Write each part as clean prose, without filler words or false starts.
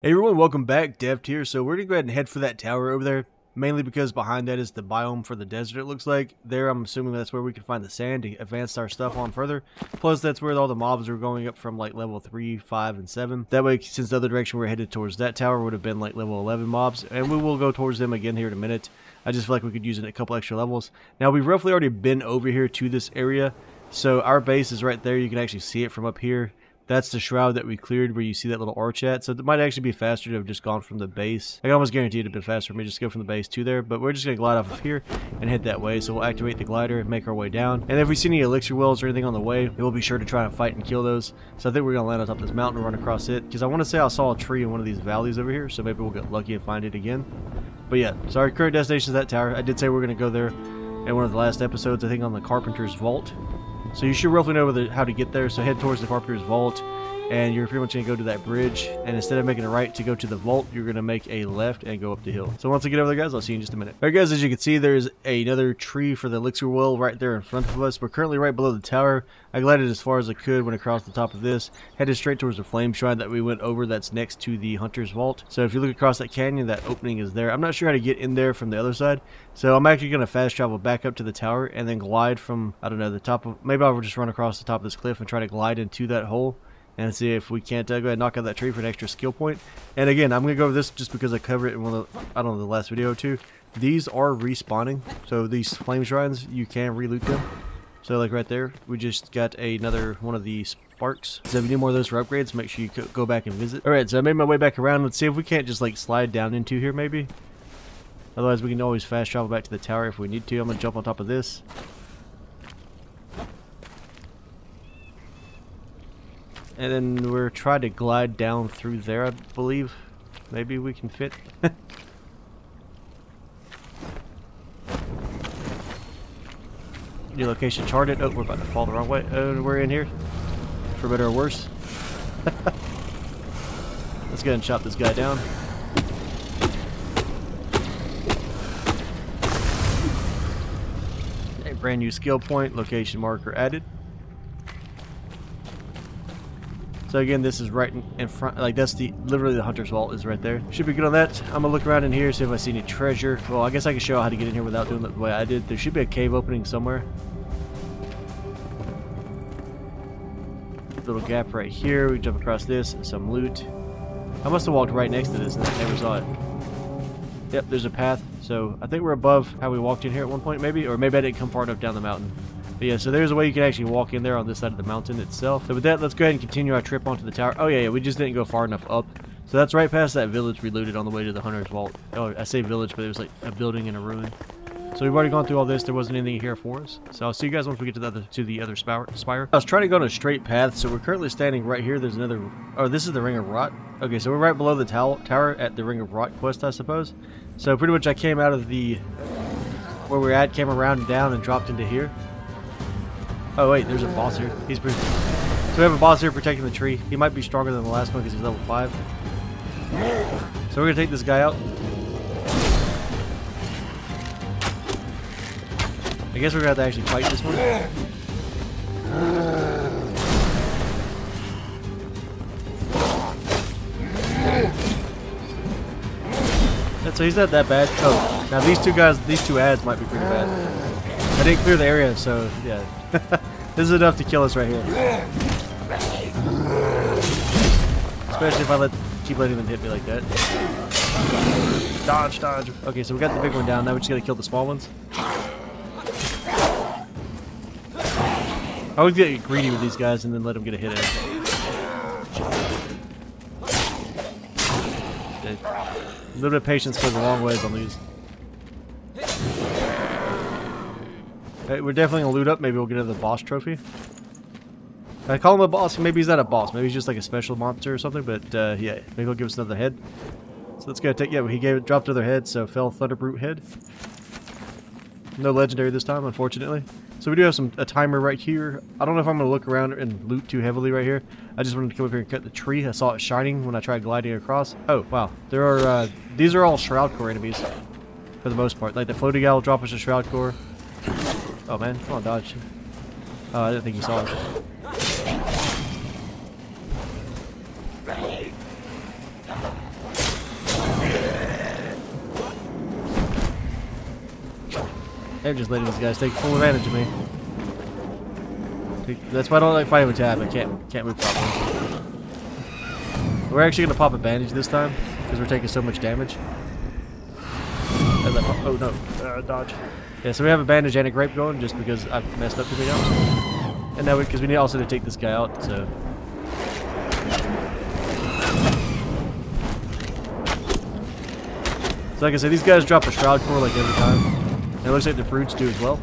Hey everyone, welcome back. Dev here. So we're gonna go ahead and head for that tower over there, mainly because behind that is the biome for the desert. It looks like there. I'm assuming that's where we can find the sand to advance our stuff on further. Plus, that's where all the mobs are going up from like level 3, 5, and 7. That way, since the other direction we're headed towards that tower would have been like level 11 mobs, and we will go towards them again here in a minute. I just feel like we could use it a couple extra levels. Now we've roughly already been over here to this area, so our base is right there. You can actually see it from up here. That's the shroud that we cleared where you see that little arch at. So it might actually be faster to have just gone from the base. I can almost guarantee it'd have been faster for me to just go from the base to there. But we're just going to glide off of here and head that way. So we'll activate the glider and make our way down. And if we see any elixir wells or anything on the way, we'll be sure to try and fight and kill those. So I think we're going to land on top of this mountain and run across it. Because I want to say I saw a tree in one of these valleys over here. So maybe we'll get lucky and find it again. But yeah, so our current destination is that tower. I did say we're going to go there in one of the last episodes, I think on the Carpenter's Vault. So you should roughly know how to get there. So head towards the Carpenter's Vault. And you're pretty much going to go to that bridge, and instead of making a right to go to the vault, you're going to make a left and go up the hill. So once I get over there, guys, I'll see you in just a minute. Alright guys, as you can see, there's another tree for the elixir well right there in front of us. We're currently right below the tower. I glided as far as I could, went across the top of this, headed straight towards the flame shrine that we went over that's next to the hunter's vault. So if you look across that canyon, that opening is there. I'm not sure how to get in there from the other side, so I'm actually going to fast travel back up to the tower and then glide from, I don't know, the top of, maybe I'll just run across the top of this cliff and try to glide into that hole and see if we can't go ahead and knock out that tree for an extra skill point. And again, I'm going to go over this just because I covered it in one of the, I don't know, the last video or two. These are respawning, so these flame shrines, you can re-loot them. So like right there, we just got another one of the sparks. So if you need more of those for upgrades, make sure you go back and visit. Alright, so I made my way back around. Let's see if we can't just like slide down into here maybe. Otherwise we can always fast travel back to the tower if we need to. I'm going to jump on top of this. And then we're trying to glide down through there, I believe. Maybe we can fit. New location charted. Oh, we're about to fall the wrong way. Oh, we're in here. For better or worse. Let's go ahead and chop this guy down. A brand new skill point. Location marker added. So again, this is right in front, like that's literally the hunter's vault is right there. Should be good on that. I'm gonna look around in here, see if I see any treasure. Well, I guess I can show how to get in here without doing it the way I did. There should be a cave opening somewhere. Little gap right here. We jump across this and some loot. I must have walked right next to this and never saw it. Yep, there's a path. So I think we're above how we walked in here at one point maybe, or maybe I didn't come far enough down the mountain. But yeah, so there's a way you can actually walk in there on this side of the mountain itself. So with that, let's go ahead and continue our trip onto the tower. Oh yeah, we just didn't go far enough up. So that's right past that village we looted on the way to the hunter's vault. Oh, I say village, but it was like a building and a ruin. So we've already gone through all this. There wasn't anything here for us. So I'll see you guys once we get to the other spire. I was trying to go on a straight path, so we're currently standing right here. There's another. Oh, this is the Ring of Rot. Okay, so we're right below the tower at the Ring of Rot quest, I suppose. So pretty much I came out of the where we're at, came around and down, and dropped into here. Oh wait, there's a boss here. He's pretty. So we have a boss here protecting the tree. He might be stronger than the last one because he's level 5. So we're gonna take this guy out. I guess we're gonna have to actually fight this one. So he's not that bad. Oh, now these two ads might be pretty bad. I didn't clear the area, so yeah. This is enough to kill us right here. Especially if I keep letting them hit me like that. Dodge, dodge. Okay, so we got the big one down. Now we just gotta kill the small ones. I always get greedy with these guys and then let them get a hit in. A little bit of patience goes a long ways on these. We're definitely gonna loot up. Maybe we'll get another boss trophy. I call him a boss. Maybe he's not a boss. Maybe he's just like a special monster or something. But yeah, maybe he'll give us another head. So let's go take. Yeah, he dropped another head. So Fellthunder brute head. No legendary this time, unfortunately. So we do have a timer right here. I don't know if I'm gonna look around and loot too heavily right here. I just wanted to come up here and cut the tree. I saw it shining when I tried gliding across. Oh wow, there are these are all Shroud Core enemies for the most part. Like the floating owl will drop us a Shroud Core. Oh man, come on, dodge. Oh, I didn't think you saw it. They're just letting these guys take full advantage of me. That's why I don't like fighting with tab. I can't move properly. We're actually gonna pop a bandage this time because we're taking so much damage. Oh no! Dodge. Yeah, so we have a bandage and a grape going just because I've messed up too many times. And now because we need also to take this guy out. So. So like I said, these guys drop a shroud core like every time. And it looks like the fruits do as well.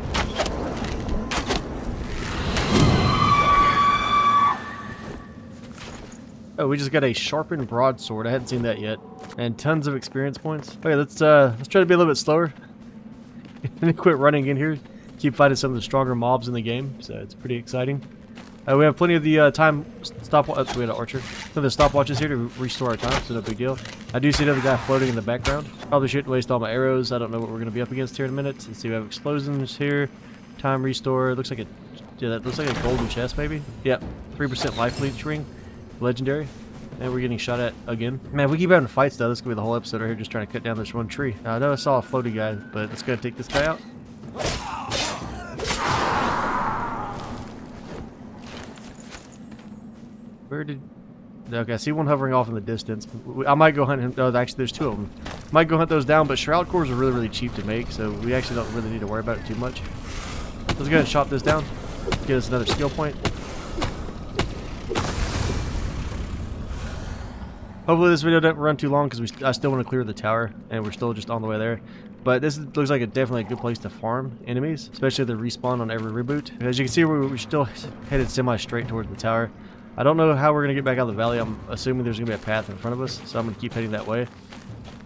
Oh, we just got a sharpened broadsword. I hadn't seen that yet. And tons of experience points. Okay, let's try to be a little bit slower. And quit running in here. Keep fighting some of the stronger mobs in the game. So it's pretty exciting. We have plenty of the time stopwatch. We had an archer. So the stopwatches here to restore our time, so no big deal. I do see another guy floating in the background. Probably shouldn't waste all my arrows. I don't know what we're going to be up against here in a minute. Let's see, we have explosions here. Time restore. Looks like that looks like a golden chest maybe. Yep, 3% life leech ring. Legendary. And we're getting shot at again. Man, we keep having fights though. This could be the whole episode right here, just trying to cut down this one tree. I know I saw a floaty guy, but let's go take this guy out. Where did... Okay, I see one hovering off in the distance. I might go hunt him. Oh, actually, there's two of them. Might go hunt those down, but shroud cores are really, really cheap to make, so we actually don't really need to worry about it too much. Let's go ahead and chop this down. Get us another skill point. Hopefully this video doesn't run too long because I still want to clear the tower and we're still just on the way there. But this looks like definitely a good place to farm enemies, especially if they respawn on every reboot. As you can see, we're still headed semi-straight towards the tower. I don't know how we're going to get back out of the valley. I'm assuming there's going to be a path in front of us, so I'm going to keep heading that way.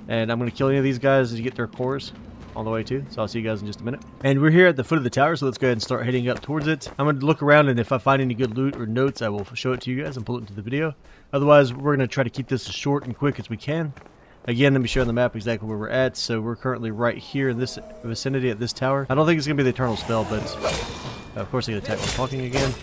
And I'm going to kill any of these guys as you get their cores on the way too, so I'll see you guys in just a minute. And we're here at the foot of the tower, so let's go ahead and start heading up towards it. I'm going to look around, and if I find any good loot or notes, I will show it to you guys and pull it into the video. Otherwise, we're going to try to keep this as short and quick as we can. Again, let me show on the map exactly where we're at. So we're currently right here in this vicinity at this tower. I don't think it's going to be the Eternal Spell, but of course they get attacked by talking again.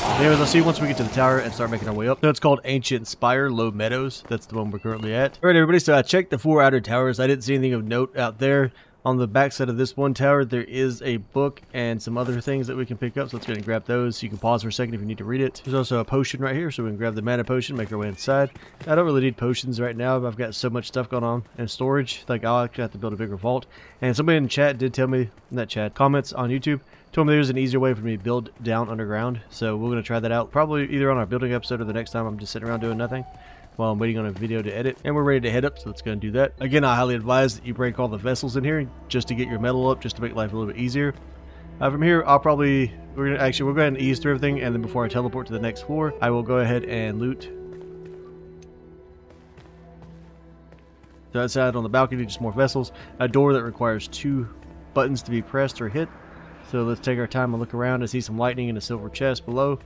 Anyways, I'll see you once we get to the tower and start making our way up. So it's called Ancient Spire, Low Meadows. That's the one we're currently at. Alright everybody, so I checked the 4 outer towers. I didn't see anything of note out there. On the back side of this one tower, there is a book and some other things that we can pick up. So let's go ahead and grab those. You can pause for a second if you need to read it. There's also a potion right here, so we can grab the mana potion, make our way inside. I don't really need potions right now, but I've got so much stuff going on in storage. Like, I'll actually have to build a bigger vault. And somebody in chat did tell me, not chat, comments on YouTube, told me there's an easier way for me to build down underground. So we're going to try that out. Probably either on our building episode or the next time I'm just sitting around doing nothing while I'm waiting on a video to edit. And we're ready to head up, so let's go and do that. Again, I highly advise that you break all the vessels in here just to get your metal up, just to make life a little bit easier. From here, we'll go ahead and ease through everything, and then before I teleport to the next floor, I will go ahead and loot. So outside on the balcony, just more vessels. A door that requires 2 buttons to be pressed or hit. So let's take our time and look around. I see some lightning in a silver chest below.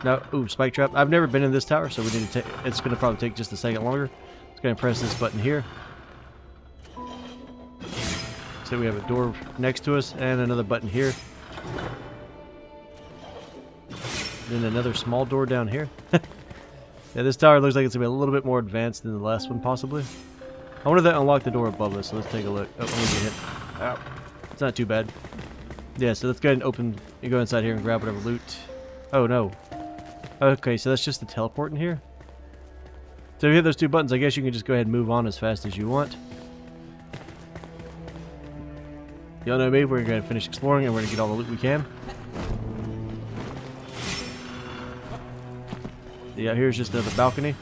No, ooh, spike trap. I've never been in this tower, so we need to it's going to probably take just a second longer. Let's go ahead and press this button here. So we have a door next to us and another button here. Then another small door down here. Yeah, this tower looks like it's going to be a little bit more advanced than the last one, possibly. I wonder if that unlocked the door above us, so let's take a look. Oh, I'm going to get hit. Ow. It's not too bad. Yeah, so let's go ahead and go inside here and grab whatever loot. Oh, no. Okay, so that's just the teleport in here. So if you hit those 2 buttons, I guess you can just go ahead and move on as fast as you want. Y'all know me, we're going to finish exploring and we're going to get all the loot we can. Yeah, here's just another balcony.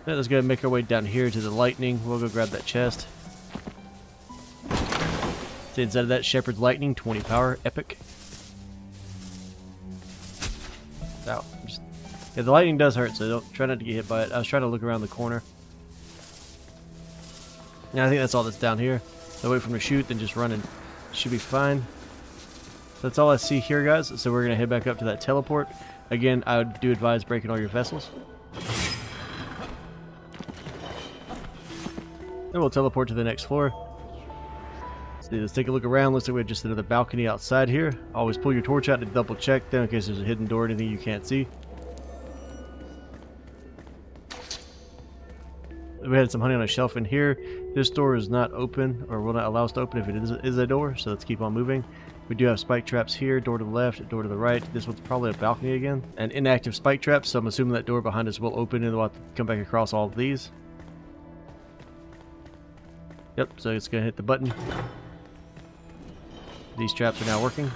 Yeah, let's go ahead and make our way down here to the lightning. We'll go grab that chest. So inside of that, Shepherd's Lightning, 20 power, epic. Ow. Yeah, the lightning does hurt, so try not to get hit by it. I was trying to look around the corner. Yeah, I think that's all that's down here. So wait for him to shoot, then just run and should be fine. That's all I see here, guys. So we're going to head back up to that teleport. Again, I do advise breaking all your vessels. Then we'll teleport to the next floor. Let's take a look around. Looks like we have just another balcony outside here. Always pull your torch out to double check, then in case there's a hidden door or anything you can't see. we had some honey on a shelf in here. This door is not open, or will not allow us to open if it is a door, so let's keep on moving. We do have spike traps here, door to the left, door to the right. This one's probably a balcony again. An inactive spike trap, so I'm assuming that door behind us will open and we'll have to come back across all of these. Yep, so it's going to hit the button. These traps are now working.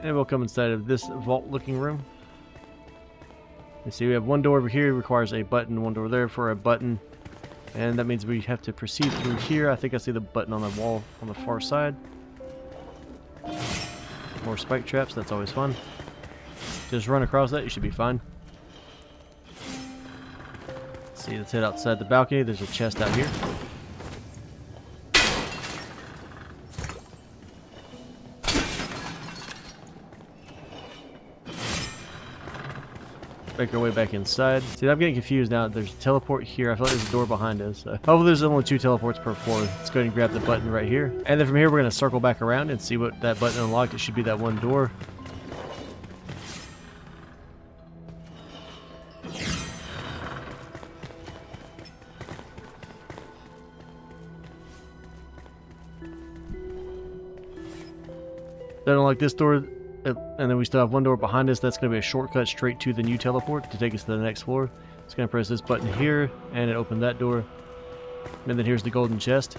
And we'll come inside of this vault looking room. You see we have one door over here, requires a button, one door there for a button. And that means we have to proceed through here. I think I see the button on the wall on the far side. More spike traps, that's always fun. Just run across that, you should be fine. Let's see, let's head outside the balcony. There's a chest out here. Make our way back inside. See, I'm getting confused now. There's a teleport here. I feel like there's a door behind us. Hopefully there's only 2 teleports per floor. Let's go ahead and grab the button right here. And then from here, we're going to circle back around and see what that button unlocked. It should be that one door. Then unlock this door. And then we still have one door behind us. That's going to be a shortcut straight to the new teleport to take us to the next floor. It's going to press this button here, and it opened that door. And then here's the golden chest.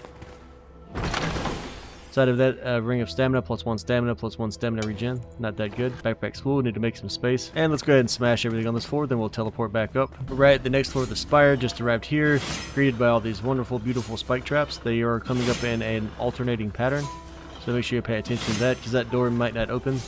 Inside of that, ring of stamina, +1 stamina, +1 stamina regen. Not that good. Backpack's full. We need to make some space. And let's go ahead and smash everything on this floor, then we'll teleport back up. Right at the next floor of the Spire, just arrived here. Greeted by all these wonderful, beautiful spike traps. They are coming up in an alternating pattern. So make sure you pay attention to that, because that door might not open.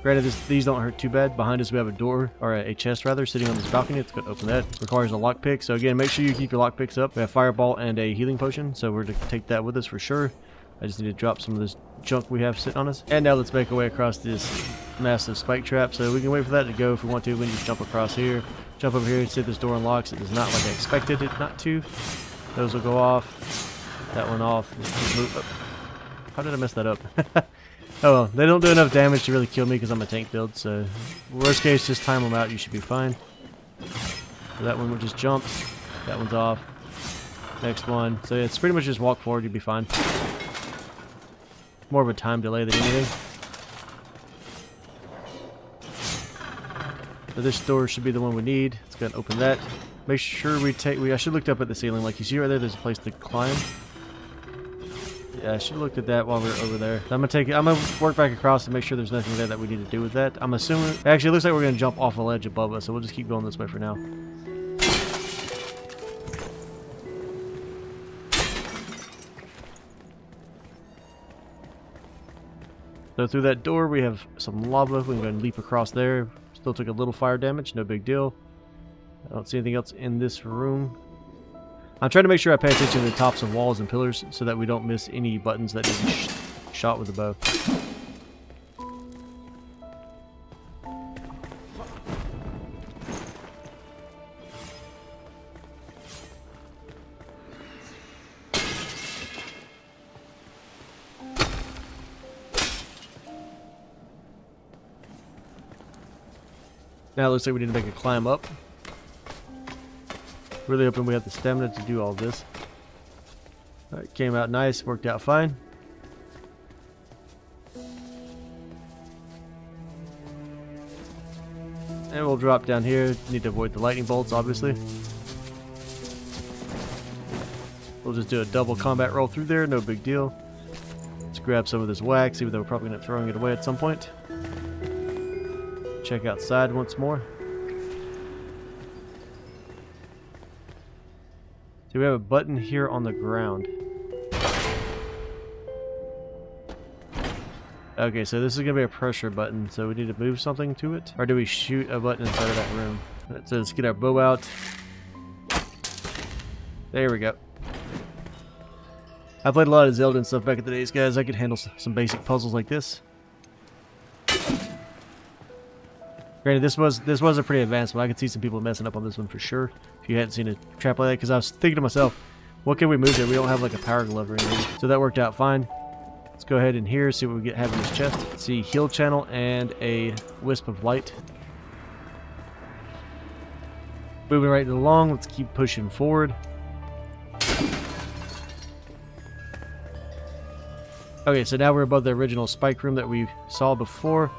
Granted, these don't hurt too bad. Behind us we have a door, or a chest rather, sitting on this balcony. It's going to open that. Requires a lockpick. So again, make sure you keep your lockpicks up. We have fireball and a healing potion, so we're to take that with us for sure. I just need to drop some of this junk we have sitting on us. And now let's make our way across this massive spike trap. So we can wait for that to go if we want to. We can just jump across here, jump over here, see if this door unlocks. It does not, like I expected it not to. Those will go off. That one off. Just move up. How did I mess that up? Oh well, they don't do enough damage to really kill me because I'm a tank build, so worst case, just time them out, you should be fine. So that one will just jump, that one's off, next one. So yeah, it's pretty much just walk forward, you'll be fine. More of a time delay than anything. So this door should be the one we need. Let's go ahead and open that. Make sure I should look up at the ceiling, like you see right there, there's a place to climb. Yeah, I should have looked at that while we were over there. I'm gonna work back across and make sure there's nothing there that we need to do with that. I'm assuming, actually it looks like we're gonna jump off a ledge above us, so we'll just keep going this way for now. So through that door we have some lava. We can go ahead and leap across there. Still took a little fire damage, no big deal. I don't see anything else in this room. I'm trying to make sure I pay attention to the tops of walls and pillars so that we don't miss any buttons that need to be shot with a bow. Now it looks like we need to make a climb up. Really hoping we have the stamina to do all this. Alright, came out nice, worked out fine. And we'll drop down here. Need to avoid the lightning bolts, obviously. We'll just do a double combat roll through there, no big deal. Let's grab some of this wax, even though we're probably going to throwing it away at some point. Check outside once more. So we have a button here on the ground. Okay, so this is going to be a pressure button, so we need to move something to it? Or do we shoot a button inside of that room? So let's get our bow out. There we go. I played a lot of Zelda and stuff back in the days, guys. I could handle some basic puzzles like this. Granted, this was a pretty advanced one. I could see some people messing up on this one for sure. If you hadn't seen a trap like that, because I was thinking to myself, what can we move there? We don't have like a power glove or anything. So that worked out fine. Let's go ahead in here, see what we have in this chest. Let's see, heal channel and a wisp of light. Moving right along, let's keep pushing forward. Okay, so now we're above the original spike room that we saw before.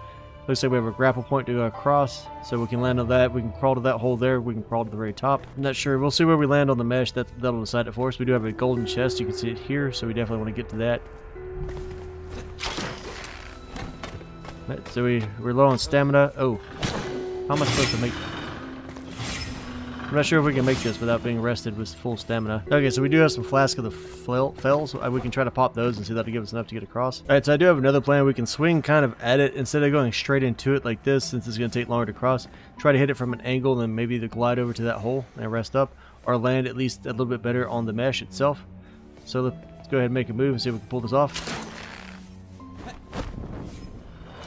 Looks like we have a grapple point to go across, so we can land on that. We can crawl to that hole there. We can crawl to the very top. I'm not sure. We'll see where we land on the mesh. That'll decide it for us. We do have a golden chest. You can see it here, so we definitely want to get to that. Right, so we're low on stamina. Oh, how am I supposed to make... I'm not sure if we can make this without being rested with full stamina. Okay, so we do have some flask of the fells. We can try to pop those and see if that'll give us enough to get across. Alright, so I do have another plan. We can swing kind of at it instead of going straight into it like this, since it's going to take longer to cross. Try to hit it from an angle and then maybe either glide over to that hole and rest up, or land at least a little bit better on the mesh itself. So let's go ahead and make a move and see if we can pull this off.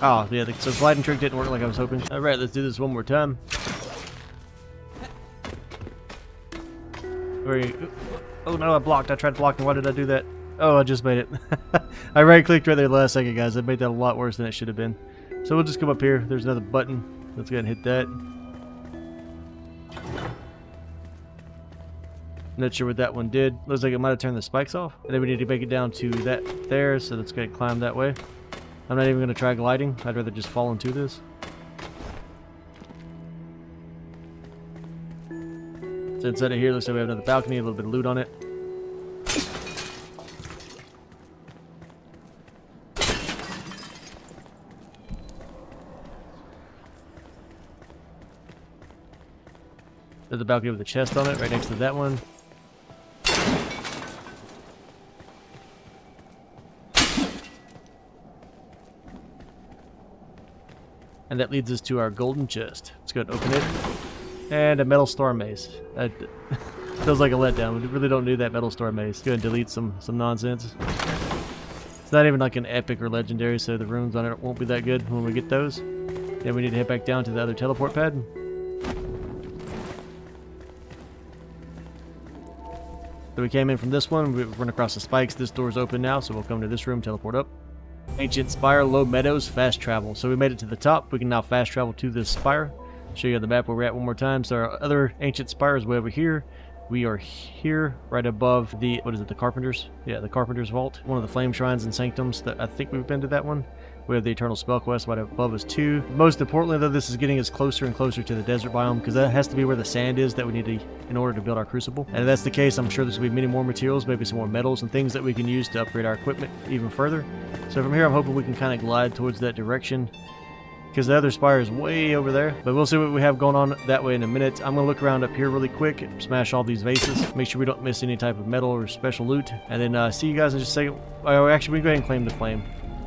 Oh, yeah, so the gliding trick didn't work like I was hoping. Alright, let's do this one more time. Oh no, I blocked. I tried blocking. Why did I do that? Oh, I just made it. I right-clicked right there the last second, guys. I made that a lot worse than it should have been. So we'll just come up here. There's another button. Let's go ahead and hit that. Not sure what that one did. Looks like it might have turned the spikes off. And then we need to make it down to that there. So let's go ahead and climb that way. I'm not even going to try gliding. I'd rather just fall into this. So inside of here, looks like we have another balcony, a little bit of loot on it. There's a balcony with a chest on it, right next to that one. And that leads us to our golden chest. Let's go ahead and open it. And a metal star mace. That feels like a letdown. We really don't need that metal star mace. Go ahead and delete some nonsense. It's not even like an epic or legendary, so the runes on it won't be that good when we get those. Then we need to head back down to the other teleport pad. So we came in from this one. We run across the spikes. This door's open now, so we'll come to this room, teleport up. Ancient Spire, low meadows, fast travel. So we made it to the top. We can now fast travel to this spire. Show you on the map where we're at one more time. So our other ancient spire is way over here. We are here, right above the, what is it, the Carpenter's? Yeah, the Carpenter's Vault. One of the flame shrines and sanctums. That I think we've been to that one. We have the Eternal Spell Quest right above us too. Most importantly though, this is getting us closer and closer to the desert biome, because that has to be where the sand is that we need to, in order to build our crucible. And if that's the case, I'm sure there's going to be many more materials, maybe some more metals and things that we can use to upgrade our equipment even further. So from here, I'm hoping we can kind of glide towards that direction, because the other spire is way over there. But we'll see what we have going on that way in a minute. I'm going to look around up here really quick, smash all these vases, make sure we don't miss any type of metal or special loot, and then see you guys in just a second. Oh, actually, we can go ahead and claim the flame.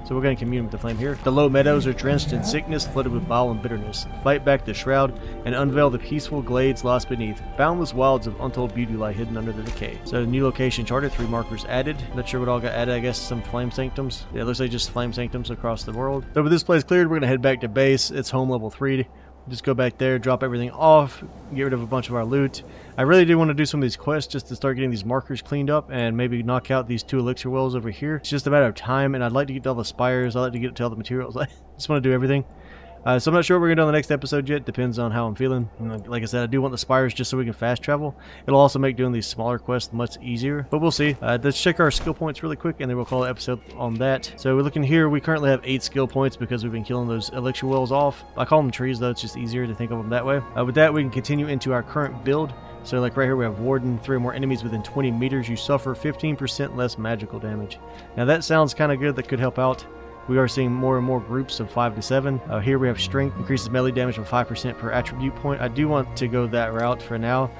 So we're going to commune with the flame here. The low meadows are drenched in sickness, flooded with bile and bitterness. Fight back the shroud and unveil the peaceful glades lost beneath. Boundless wilds of untold beauty lie hidden under the decay. So new location charted, 3 markers added. Not sure what all got added, I guess some flame sanctums. Yeah, it looks like just flame sanctums across the world. So with this place cleared, we're going to head back to base. It's home level 3. Just go back there, drop everything off, get rid of a bunch of our loot. I really do want to do some of these quests just to start getting these markers cleaned up and maybe knock out these 2 elixir wells over here. It's just a matter of time, and I'd like to get to all the spires. I'd like to get to all the materials. I just want to do everything. So I'm not sure what we're going to do on the next episode yet. Depends on how I'm feeling. Like I said, I do want the spires just so we can fast travel. It'll also make doing these smaller quests much easier. But we'll see. Let's check our skill points really quick, and then we'll call the episode on that. So we're looking here. We currently have 8 skill points because we've been killing those elixir wells off. I call them trees, though. It's just easier to think of them that way. With that, we can continue into our current build. So like right here, we have Warden. 3 or more enemies within 20 meters. You suffer 15% less magical damage. Now that sounds kind of good. That could help out. We are seeing more and more groups of 5 to 7. Here we have Strength, increases melee damage by 5% per attribute point. I do want to go that route for now,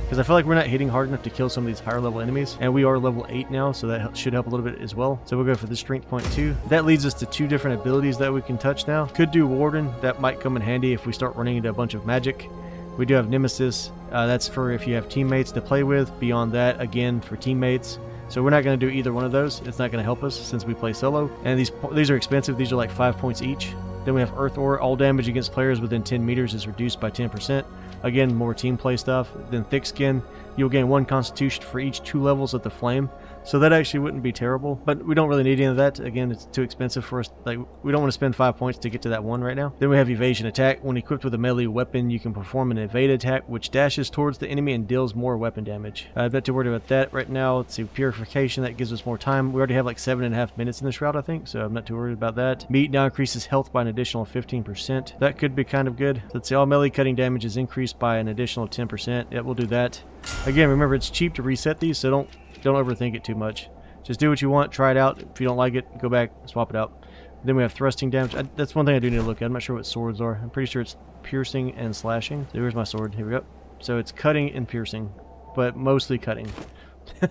because I feel like we're not hitting hard enough to kill some of these higher level enemies. And we are level 8 now, so that should help a little bit as well. So we'll go for the Strength point 2. That leads us to 2 different abilities that we can touch now. Could do Warden. That might come in handy if we start running into a bunch of magic. We do have Nemesis. That's for if you have teammates to play with. Beyond that, again, for teammates. So we're not going to do either one of those. It's not going to help us since we play solo. And these are expensive. These are like 5 points each. Then we have Earth Ore. All damage against players within 10 meters is reduced by 10%. Again, more team play stuff. Then Thick Skin. You'll gain 1 constitution for each 2 levels of the flame. So that actually wouldn't be terrible, but we don't really need any of that. Again, it's too expensive for us. Like, we don't want to spend 5 points to get to that 1 right now. Then we have evasion attack. When equipped with a melee weapon, you can perform an evade attack, which dashes towards the enemy and deals more weapon damage. I'm not too worried about that right now. Let's see, purification, that gives us more time. We already have like 7.5 minutes in this route, I think, so I'm not too worried about that. Meat now increases health by an additional 15%. That could be kind of good. Let's see, all melee cutting damage is increased by an additional 10%. Yeah, we'll do that. Again, remember, it's cheap to reset these, so don't overthink it too much. Just do what you want, try it out. If you don't like it, go back, swap it out. Then we have thrusting damage. That's one thing I do need to look at. I'm not sure what swords are. I'm pretty sure it's piercing and slashing. So here's my sword. Here we go. So it's cutting and piercing, but mostly cutting.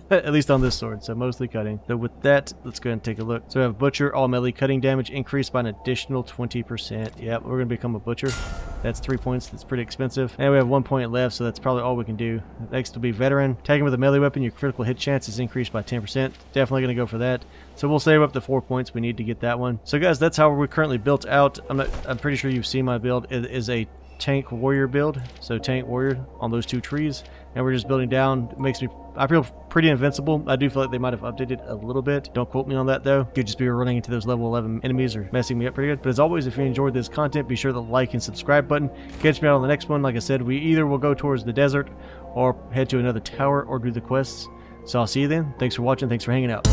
At least on this sword, so mostly cutting. So with that, let's go ahead and take a look. So we have Butcher, all melee cutting damage increased by an additional 20%. Yep, we're going to become a Butcher. That's 3 points. That's pretty expensive. And we have 1 point left, so that's probably all we can do. Next will be Veteran. Attacking with a melee weapon, your critical hit chance is increased by 10%. Definitely going to go for that. So we'll save up the 4 points we need to get that one. So guys, that's how we're currently built out. I'm pretty sure you've seen my build. It is a tank warrior build, so tank warrior on those 2 trees, and we're just building down. It makes me, I feel pretty invincible. I do feel like they might have updated a little bit. Don't quote me on that though. Could just be running into those level 11 enemies or messing me up pretty good. But as always, if you enjoyed this content, be sure to like and subscribe button. Catch me out on the next one. Like I said, we either will go towards the desert or head to another tower or do the quests. So I'll see you then. Thanks for watching. Thanks for hanging out.